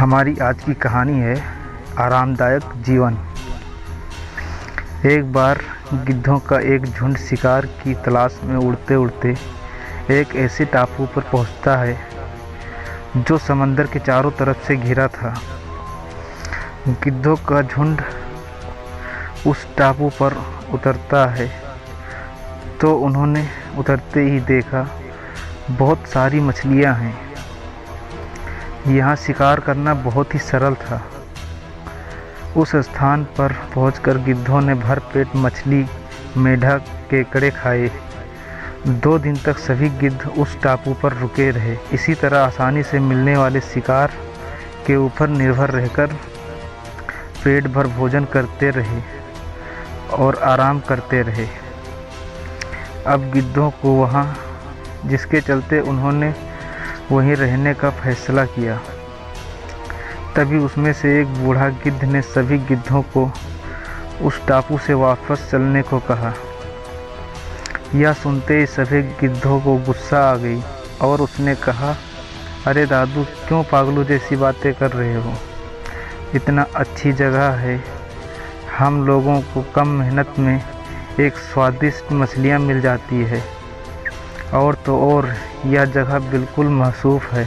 हमारी आज की कहानी है आरामदायक जीवन। एक बार गिद्धों का एक झुंड शिकार की तलाश में उड़ते उड़ते एक ऐसे टापू पर पहुंचता है जो समंदर के चारों तरफ से घिरा था। गिद्धों का झुंड उस टापू पर उतरता है तो उन्होंने उतरते ही देखा बहुत सारी मछलियां हैं। यहाँ शिकार करना बहुत ही सरल था। उस स्थान पर पहुंचकर गिद्धों ने भरपेट मछली, मेढक, केकड़े खाए। 2 दिन तक सभी गिद्ध उस टापू पर रुके रहे। इसी तरह आसानी से मिलने वाले शिकार के ऊपर निर्भर रहकर पेट भर भोजन करते रहे और आराम करते रहे। अब गिद्धों को वहाँ, जिसके चलते उन्होंने वहीं रहने का फैसला किया। तभी उसमें से एक बूढ़ा गिद्ध ने सभी गिद्धों को उस टापू से वापस चलने को कहा। यह सुनते ही सभी गिद्धों को गुस्सा आ गई और उसने कहा, अरे दादू, क्यों पागलों जैसी बातें कर रहे हो? इतना अच्छी जगह है, हम लोगों को कम मेहनत में एक स्वादिष्ट मछलियाँ मिल जाती है। और तो और यह जगह बिल्कुल मशहूर है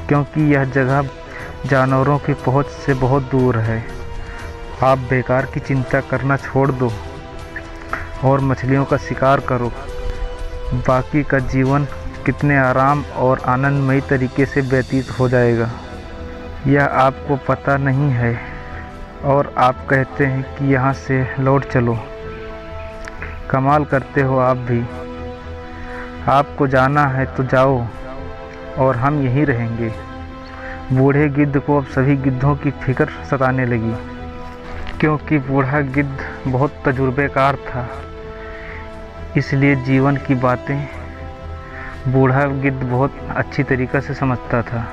क्योंकि यह जगह जानवरों की पहुंच से बहुत दूर है। आप बेकार की चिंता करना छोड़ दो और मछलियों का शिकार करो। बाकी का जीवन कितने आराम और आनंदमयी तरीके से व्यतीत हो जाएगा, यह आपको पता नहीं है और आप कहते हैं कि यहाँ से लौट चलो। कमाल करते हो आप भी। आपको जाना है तो जाओ और हम यहीं रहेंगे। बूढ़े गिद्ध को अब सभी गिद्धों की फिक्र सताने लगी क्योंकि बूढ़ा गिद्ध बहुत तजुर्बेकार था। इसलिए जीवन की बातें बूढ़ा गिद्ध बहुत अच्छी तरीक़े से समझता था।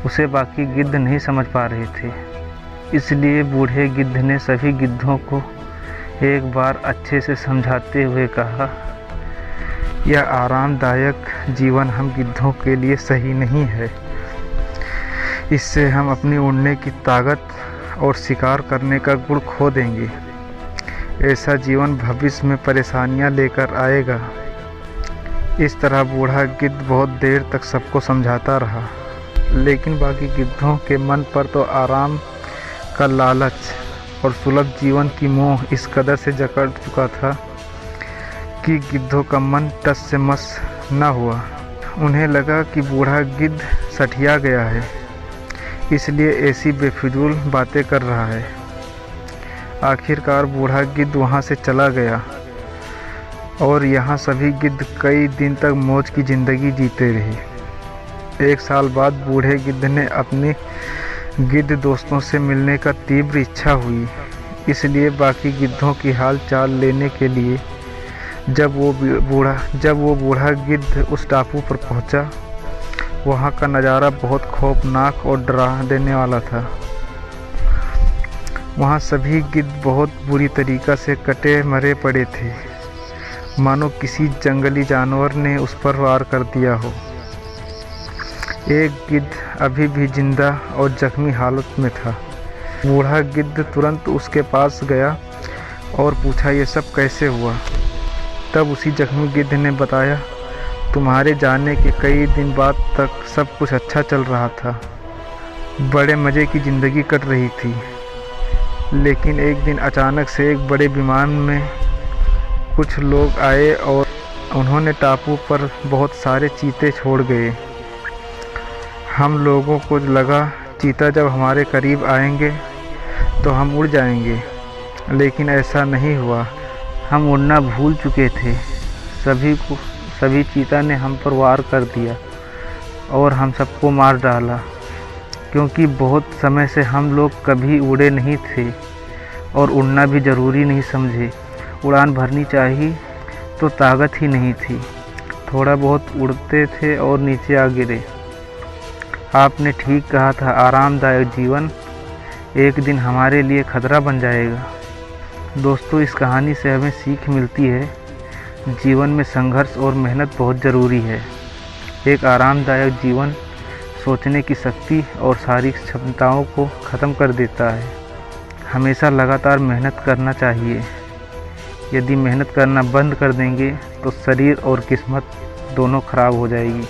उसे बाकी गिद्ध नहीं समझ पा रहे थे। इसलिए बूढ़े गिद्ध ने सभी गिद्धों को एक बार अच्छे से समझाते हुए कहा, यह आरामदायक जीवन हम गिद्धों के लिए सही नहीं है। इससे हम अपनी उड़ने की ताकत और शिकार करने का गुण खो देंगे। ऐसा जीवन भविष्य में परेशानियां लेकर आएगा। इस तरह बूढ़ा गिद्ध बहुत देर तक सबको समझाता रहा, लेकिन बाकी गिद्धों के मन पर तो आराम का लालच और सुलभ जीवन की मोह इस कदर से जकड़ चुका था कि गिद्धों का मन टस से मस न हुआ। उन्हें लगा कि बूढ़ा गिद्ध सठिया गया है, इसलिए ऐसी बेफिजूल बातें कर रहा है। आखिरकार बूढ़ा गिद्ध वहाँ से चला गया और यहाँ सभी गिद्ध कई दिन तक मौज की ज़िंदगी जीते रहे। 1 साल बाद बूढ़े गिद्ध ने अपने गिद्ध दोस्तों से मिलने का तीव्र इच्छा हुई। इसलिए बाकी गिद्धों की हाल चाल लेने के लिए जब वो बूढ़ा गिद्ध उस टापू पर पहुंचा, वहां का नज़ारा बहुत खौफनाक और डरा देने वाला था। वहां सभी गिद्ध बहुत बुरी तरीक़ा से कटे मरे पड़े थे, मानो किसी जंगली जानवर ने उस पर वार कर दिया हो। एक गिद्ध अभी भी जिंदा और जख्मी हालत में था। बूढ़ा गिद्ध तुरंत उसके पास गया और पूछा, ये सब कैसे हुआ? तब उसी जख्मी गिद्ध ने बताया, तुम्हारे जाने के कई दिन बाद तक सब कुछ अच्छा चल रहा था, बड़े मज़े की ज़िंदगी कट रही थी। लेकिन एक दिन अचानक से एक बड़े विमान में कुछ लोग आए और उन्होंने टापू पर बहुत सारे चीते छोड़ गए। हम लोगों को लगा चीता जब हमारे करीब आएंगे तो हम उड़ जाएंगे, लेकिन ऐसा नहीं हुआ। हम उड़ना भूल चुके थे। सभी चीता ने हम पर वार कर दिया और हम सबको मार डाला, क्योंकि बहुत समय से हम लोग कभी उड़े नहीं थे और उड़ना भी ज़रूरी नहीं समझे। उड़ान भरनी चाहिए तो ताकत ही नहीं थी। थोड़ा बहुत उड़ते थे और नीचे आ गिरे। आपने ठीक कहा था, आरामदायक जीवन एक दिन हमारे लिए खतरा बन जाएगा। दोस्तों, इस कहानी से हमें सीख मिलती है, जीवन में संघर्ष और मेहनत बहुत ज़रूरी है। एक आरामदायक जीवन सोचने की शक्ति और शारीरिक क्षमताओं को ख़त्म कर देता है। हमेशा लगातार मेहनत करना चाहिए। यदि मेहनत करना बंद कर देंगे तो शरीर और किस्मत दोनों खराब हो जाएगी।